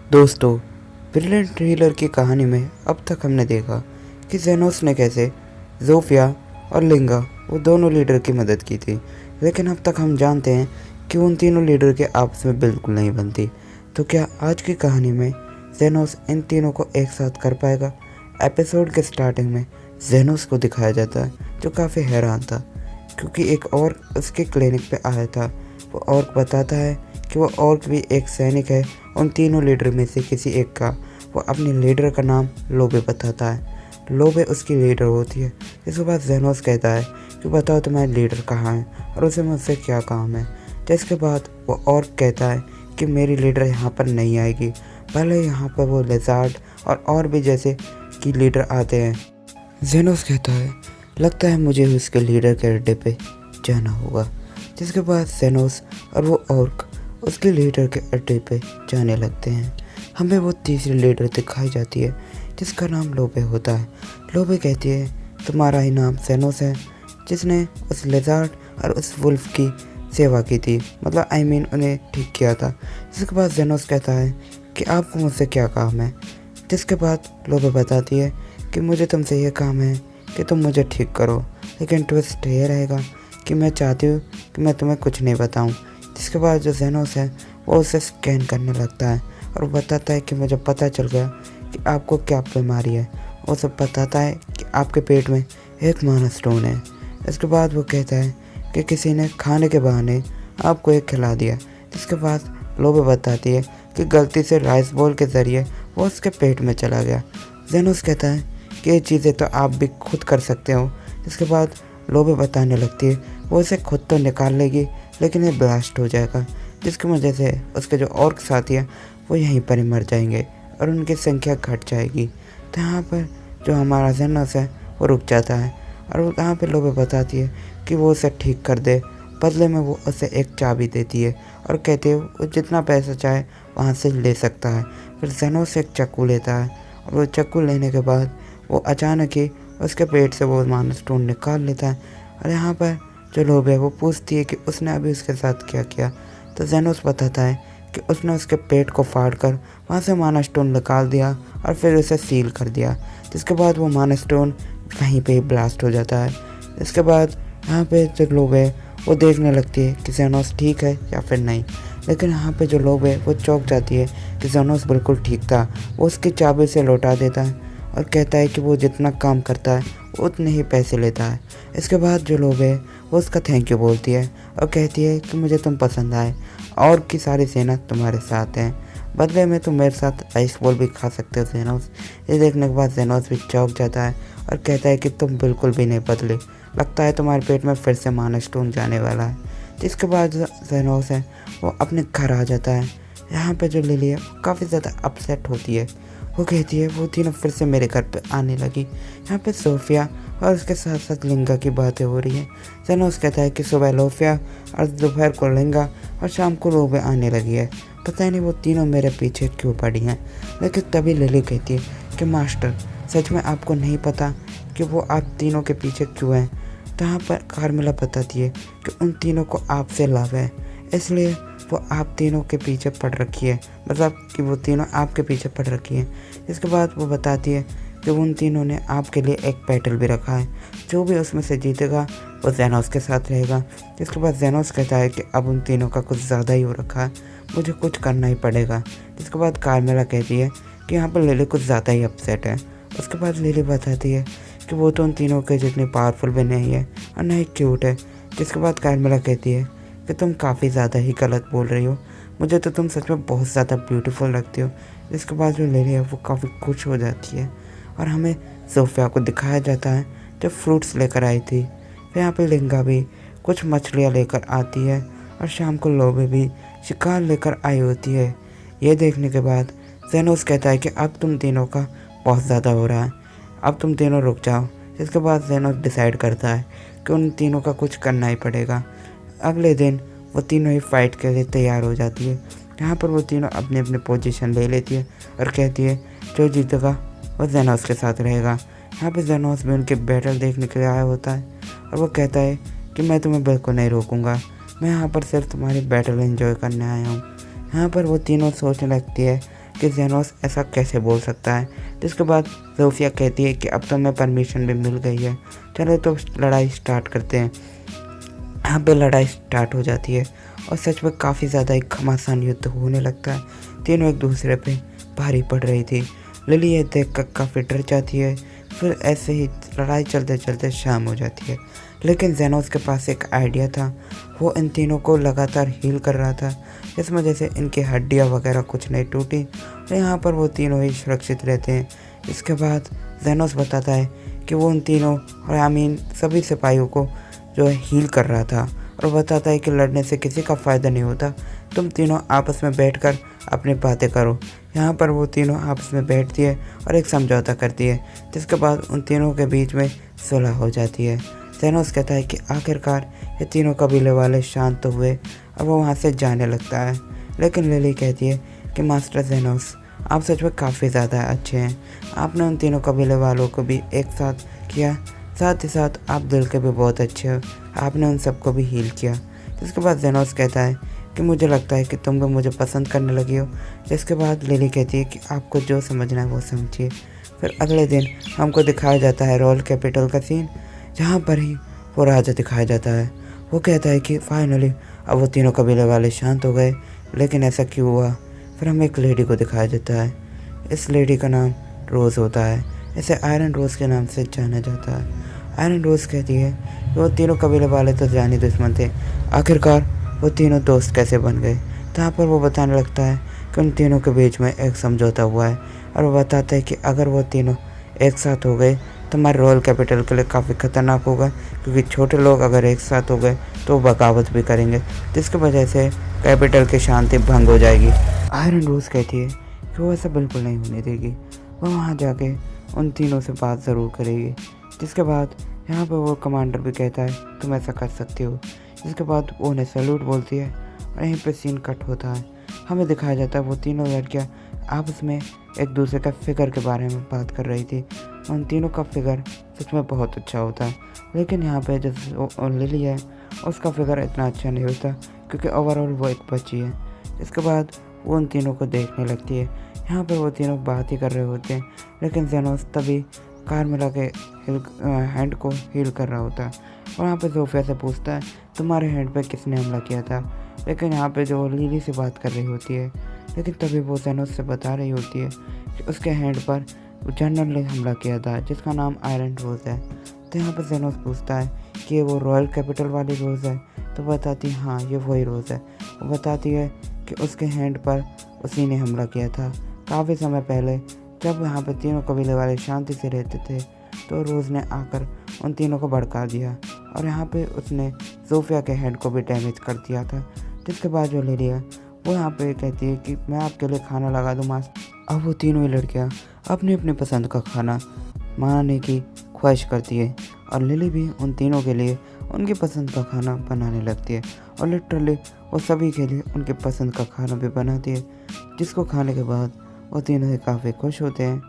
दोस्तों, brilliant thriller की कहानी में अब तक हमने देखा कि जेनोस ने कैसे ज़ोफिया और लिंगा वो दोनों लीडर की मदद की थी, लेकिन अब तक हम जानते हैं कि उन तीनों लीडर के आपस में बिल्कुल नहीं बनती। तो क्या आज की कहानी में जेनोस इन तीनों को एक साथ कर पाएगा? एपिसोड के स्टार्टिंग में जेनोस को दिखाया जाता है, जो काफ़ी हैरान था क्योंकि एक और उसके क्लिनिक पे आया था। वो ऑर्क बताता है कि वो ऑर्क भी एक सैनिक है, उन तीनों लीडर में से किसी एक का। वो अपने लीडर का नाम लोबे बताता है। लोबे उसकी लीडर होती है। इसके बाद जेनोस कहता है कि बताओ तुम्हारे लीडर कहाँ है और उसे मुझसे क्या काम है। जिसके बाद वो ऑर्क कहता है कि मेरी लीडर यहाँ पर नहीं आएगी, भले यहाँ पर वो लिज़ार्ड और भी जैसे कि लीडर आते हैं। जेनोस कहता है लगता है मुझे उसके लीडर के अड्डे पे जाना होगा। जिसके बाद जेनोस और वो ऑर्क उसके लीडर के अड्डे पे जाने लगते हैं। हमें वो तीसरी लीडर दिखाई जाती है जिसका नाम लोबे होता है। लोबे कहती है तुम्हारा ही नाम जेनोस है, जिसने उस लिज़ार्ड और उस वुल्फ की सेवा की थी, मतलब उन्हें ठीक किया था। जिसके बाद जेनोस कहता है कि आपको मुझसे क्या काम है। जिसके बाद लोबे बताती है कि मुझे तुमसे ये काम है कि तुम मुझे ठीक करो, लेकिन ट्विस्ट ये रहेगा कि मैं चाहती हूँ कि मैं तुम्हें कुछ नहीं बताऊँ। जिसके बाद जो जेनोस है वो उसे स्कैन करने लगता है और बताता है कि मुझे पता चल गया कि आपको क्या बीमारी है। वो सब बताता है कि आपके पेट में एक माना स्टोन है। इसके बाद वो कहता है कि किसी ने खाने के बहाने आपको एक खिला दिया। जिसके बाद लोबे बताती है कि गलती से राइस बॉल के ज़रिए वो उसके पेट में चला गया। जेनोस कहता है कि ये चीज़ें तो आप भी खुद कर सकते हो। जिसके बाद लोबे बताने लगती है वो इसे खुद तो निकाल लेगी, लेकिन ये ब्लास्ट हो जाएगा, जिसकी वजह से उसके जो ऑर्क साथी हैं वो यहीं पर ही मर जाएंगे और उनकी संख्या घट जाएगी। तो यहाँ पर जो हमारा जेनोस है वो रुक जाता है और वो यहाँ पर लोबे बताती है कि वो उसे ठीक कर दे। बदले में वो उसे एक चाबी देती है और कहती है वो जितना पैसा चाहे वहाँ से ले सकता है। फिर जेनोस एक चाकू लेता है और वो चाकू लेने के बाद वो अचानक ही उसके पेट से वो माना स्टोन निकाल लेता है। और यहाँ पर जो लोबे है वो पूछती है कि उसने अभी उसके साथ क्या किया। तो जेनोस बताता है कि उसने उसके पेट को फाड़ कर वहाँ से माना स्टोन निकाल दिया और फिर उसे सील कर दिया। जिसके बाद वो माना स्टोन वहीं पे ही ब्लास्ट हो जाता है। इसके बाद यहाँ पे जो लोबे है वो देखने लगती है कि जेनोस ठीक है या फिर नहीं, लेकिन यहाँ पे जो लोबे है वो चौंक जाती है कि जेनोस बिल्कुल ठीक था। वो उसकी चाबी से लौटा देता है और कहता है कि वो जितना काम करता है वो उतने ही पैसे लेता है। इसके बाद जो लोबे है वो उसका थैंक यू बोलती है और कहती है कि मुझे तुम पसंद आए और की सारी सेना तुम्हारे साथ हैं, बदले में तुम मेरे साथ आइस बॉल भी खा सकते हो जेनोस। ये देखने के बाद जेनोस भी चौंक जाता है और कहता है कि तुम बिल्कुल भी नहीं बदले, लगता है तुम्हारे पेट में फिर से माना स्टोन जाने वाला है। जिसके बाद जो जेनोस है वो अपने घर आ जाता है। यहाँ पे जो लिली है वो काफ़ी ज़्यादा अपसेट होती है। वो कहती है वो तीनों फिर से मेरे घर पे आने लगी। यहाँ पे सोफिया और उसके साथ साथ लिंगा की बातें हो रही हैं। जेनोस कहता है कि सुबह लोफिया और दोपहर को लिंगा और शाम को लोबे आने लगी है। पता नहीं वो तीनों मेरे पीछे क्यों पड़ी हैं। लेकिन तभी लिली कहती है कि मास्टर सच में आपको नहीं पता कि वो आप तीनों के पीछे क्यों हैं। तो यहाँ पर कार्मेला बताती है कि उन तीनों को आपसे लव है, इसलिए वो आप तीनों के पीछे पड़ रखी है, मतलब कि वो तीनों आपके पीछे पड़ रखी हैं। इसके बाद वो बताती है कि उन तीनों ने आपके लिए एक बैटल भी रखा है, जो भी उसमें से जीतेगा वो जेनोस के साथ रहेगा। इसके बाद जेनोस कहता है कि अब उन तीनों का कुछ ज़्यादा ही हो रखा है, मुझे कुछ करना ही पड़ेगा। जिसके बाद कार्मेला कहती है कि यहाँ पर लिली कुछ ज़्यादा ही अपसेट है। उसके बाद लिली बताती है कि वो तो उन तीनों के जितनी पावरफुल भी नहीं है और ना ही क्यूट है। जिसके बाद कार्मेला कहती है कि तुम काफ़ी ज़्यादा ही गलत बोल रही हो, मुझे तो तुम सच में बहुत ज़्यादा ब्यूटीफुल लगती हो। जिसके बाद जो लिली है वो काफ़ी खुश हो जाती है और हमें सोफिया को दिखाया जाता है जो फ्रूट्स लेकर आई थी। फिर यहाँ पे लिंगा भी कुछ मछलियाँ लेकर आती है और शाम को लोबे भी शिकार लेकर आई होती है। ये देखने के बाद जेनोस कहता है कि अब तुम तीनों का बहुत ज़्यादा हो रहा है, अब तुम तीनों रुक जाओ। जिसके बाद जेनोस डिसाइड करता है कि उन तीनों का कुछ करना ही पड़ेगा। अगले दिन वो तीनों ही फाइट के लिए तैयार हो जाती है। यहाँ पर वो तीनों अपने अपने पोजीशन ले लेती है और कहती है जो जीतेगा वो जेनोस के साथ रहेगा। यहाँ पे जेनोस भी उनके बैटल देखने के लिए आया होता है और वो कहता है कि मैं तुम्हें बिल्कुल नहीं रोकूंगा, मैं यहाँ पर सिर्फ तुम्हारी बैटल एंजॉय करने आया हूँ। यहाँ पर वो तीनों सोचने लगती है कि जेनोस ऐसा कैसे बोल सकता है। जिसके बाद जोफिया कहती है कि अब तो मैं परमिशन भी मिल गई है, चलो तो लड़ाई स्टार्ट करते हैं। यहाँ पे लड़ाई स्टार्ट हो जाती है और सच में काफ़ी ज़्यादा एक घमासान युद्ध होने लगता है। तीनों एक दूसरे पे भारी पड़ रही थी। लिली ये देख कर काफ़ी डर जाती है। फिर ऐसे ही लड़ाई चलते चलते शाम हो जाती है। लेकिन जेनोस के पास एक आइडिया था। वो इन तीनों को लगातार हील कर रहा था, इस वजह से इनकी हड्डियाँ वगैरह कुछ नहीं टूटी और यहाँ पर वो तीनों ही सुरक्षित रहते हैं। इसके बाद जेनोस बताता है कि वो उन तीनों और सभी सिपाहियों को जो है हील कर रहा था और बताता है कि लड़ने से किसी का फ़ायदा नहीं होता, तुम तीनों आपस में बैठकर अपनी बातें करो। यहाँ पर वो तीनों आपस में बैठती है और एक समझौता करती है, जिसके बाद उन तीनों के बीच में सुलह हो जाती है। जेनोस कहता है कि आखिरकार ये तीनों कबीले वाले शांत तो हुए और वो वहाँ से जाने लगता है। लेकिन लिली कहती है कि मास्टर जेनोस, आप सच में काफ़ी ज़्यादा अच्छे हैं। आपने उन तीनों कबीले वालों को भी एक साथ किया, साथ ही साथ आप दिल के भी बहुत अच्छे हो, आपने उन सबको भी हील किया। जिसके बाद जेनोस कहता है कि मुझे लगता है कि तुम भी मुझे पसंद करने लगी हो। जिसके बाद लिली कहती है कि आपको जो समझना है वो समझिए। फिर अगले दिन हमको दिखाया जाता है रॉयल कैपिटल का सीन, जहाँ पर ही वो राजा दिखाया जाता है। वो कहता है कि फाइनली अब वो तीनों कबीले वाले शांत हो गए, लेकिन ऐसा क्यों हुआ। फिर हमें एक लेडी को दिखाया जाता है। इस लेडी का नाम रोज़ होता है, इसे आयरन रोज़ के नाम से जाना जाता है। आयरन रोज़ कहती है कि वो तीनों कबीले वाले तो जानी दुश्मन थे, आखिरकार वो तीनों दोस्त कैसे बन गए। तो यहाँ पर वो बताने लगता है कि उन तीनों के बीच में एक समझौता हुआ है और वो बताता है कि अगर वो तीनों एक साथ हो गए तो हमारे रॉयल कैपिटल के लिए काफ़ी ख़तरनाक होगा, क्योंकि छोटे लोग अगर एक साथ हो गए तो वो बगावत भी करेंगे, जिसकी वजह से कैपिटल की शांति भंग हो जाएगी। आयरन रोज़ कहती है कि वो ऐसा बिल्कुल नहीं होने देगी, वो वहाँ जाके उन तीनों से बात ज़रूर करेगी। जिसके बाद यहाँ पर वो कमांडर भी कहता है तुम ऐसा कर सकती हो। जिसके बाद वो उन्हें सैल्यूट बोलती है और यहीं पे सीन कट होता है। हमें दिखाया जाता है वो तीनों लड़कियाँ आपस में एक दूसरे का फिगर के बारे में बात कर रही थी। उन तीनों का फिगर सच में बहुत अच्छा होता है, लेकिन यहाँ पे जो लिली है उसका फिगर इतना अच्छा नहीं होता, क्योंकि ओवरऑल वो एक बच्ची है। इसके बाद वो उन तीनों को देखने लगती है। यहाँ पर वो तीनों बात ही कर रहे होते हैं, लेकिन जेनोस तभी कार में लगे हैंड को हील कर रहा होता है और यहाँ पे जोफिया से पूछता है तुम्हारे हैंड पे किसने हमला किया था। लेकिन यहाँ पे जो लिली से बात कर रही होती है, लेकिन तभी वो जेनोस से बता रही होती है कि उसके हैंड पर जनरल ने हमला किया था, जिसका नाम आयरन रोज़ है। तो यहाँ पर जेनोस पूछता है कि ये वो रॉयल कैपिटल वाली रोज़ है। तो बताती है हाँ ये वही रोज़ है। वो बताती है कि उसके हैंड पर उसी ने हमला किया था काफ़ी समय पहले, जब यहाँ पर तीनों कबीले वाले शांति से रहते थे। तो रोज़ ने आकर उन तीनों को भड़का दिया और यहाँ पे उसने जोफिया के हेड को भी डैमेज कर दिया था। जिसके बाद जो लिली है वो यहाँ पे कहती है कि मैं आपके लिए खाना लगा दूँ मास्टर। अब वो तीनों ही लड़कियाँ अपनी अपनी पसंद का खाना बनाने की ख्वाहिश करती है और लिली भी उन तीनों के लिए उनकी पसंद का खाना बनाने लगती है और लिटरली वो सभी के लिए उनके पसंद का खाना भी बनाती है, जिसको खाने के बाद वो तीनों ही काफ़ी खुश होते हैं।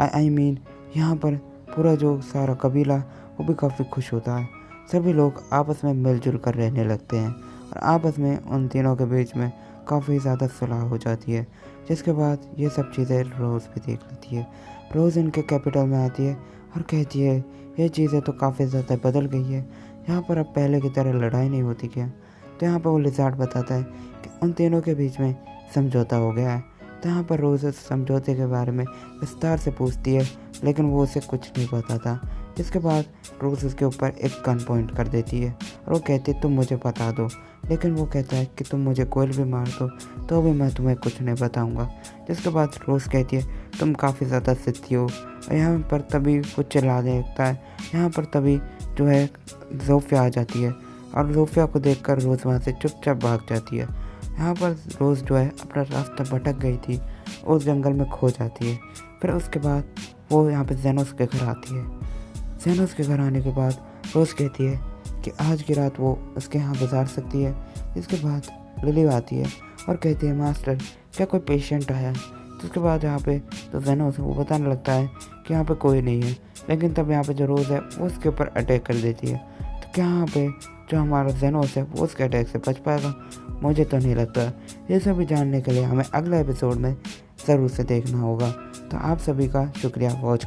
आई मीन यहाँ पर पूरा जो सारा कबीला वो भी काफ़ी खुश होता है। सभी लोग आपस में मिलजुल कर रहने लगते हैं और आपस में उन तीनों के बीच में काफ़ी ज़्यादा सुलह हो जाती है। जिसके बाद ये सब चीज़ें रोज़ भी देख लेती है। रोज़ इनके कैपिटल में आती है और कहती है ये चीज़ें तो काफ़ी ज़्यादा बदल गई है, यहाँ पर अब पहले की तरह लड़ाई नहीं होती क्या। तो यहाँ पर वो लिज़ार्ड बताता है कि उन तीनों के बीच में समझौता हो गया है। तो यहाँ पर रोज़ उस समझौते के बारे में विस्तार से पूछती है, लेकिन वो उसे कुछ नहीं बताता। जिसके बाद रोज़ उसके ऊपर एक गन पॉइंट कर देती है और वो कहती है तुम मुझे बता दो। लेकिन वो कहता है कि तुम मुझे कोई भी मार दो तो भी मैं तुम्हें कुछ नहीं बताऊंगा। जिसके बाद रोज़ कहती है तुम काफ़ी ज़्यादा सिद्धि हो। और यहाँ पर तभी कुछ चिल्ला देता है। यहाँ पर तभी जो है जोफिया आ जाती है और जोफिया को देखकर रोज़ वहाँ से चुपचाप भाग जाती है। यहाँ पर रोज़ जो है अपना रास्ता भटक गई थी, उस जंगल में खो जाती है। फिर उसके बाद वो यहाँ पे जेनोस के घर आती है। जेनोस के घर आने के बाद रोज़ कहती है कि आज की रात वो उसके यहाँ गुजार सकती है। इसके बाद लिली आती है और कहती है मास्टर क्या कोई पेशेंट आया है। जिसके बाद यहाँ पे तो जेनोस वो बताने लगता है कि यहाँ पे कोई नहीं है। लेकिन तब यहाँ पे जो रोज़ है वो उसके ऊपर अटैक कर देती है। तो क्या यहाँ पे जो हमारा जेनोस है वो उसके अटैक से बच पाएगा? मुझे तो नहीं लगता। ये सभी जानने के लिए हमें अगले एपिसोड में ज़रूर से देखना होगा। तो आप सभी का शुक्रिया वॉच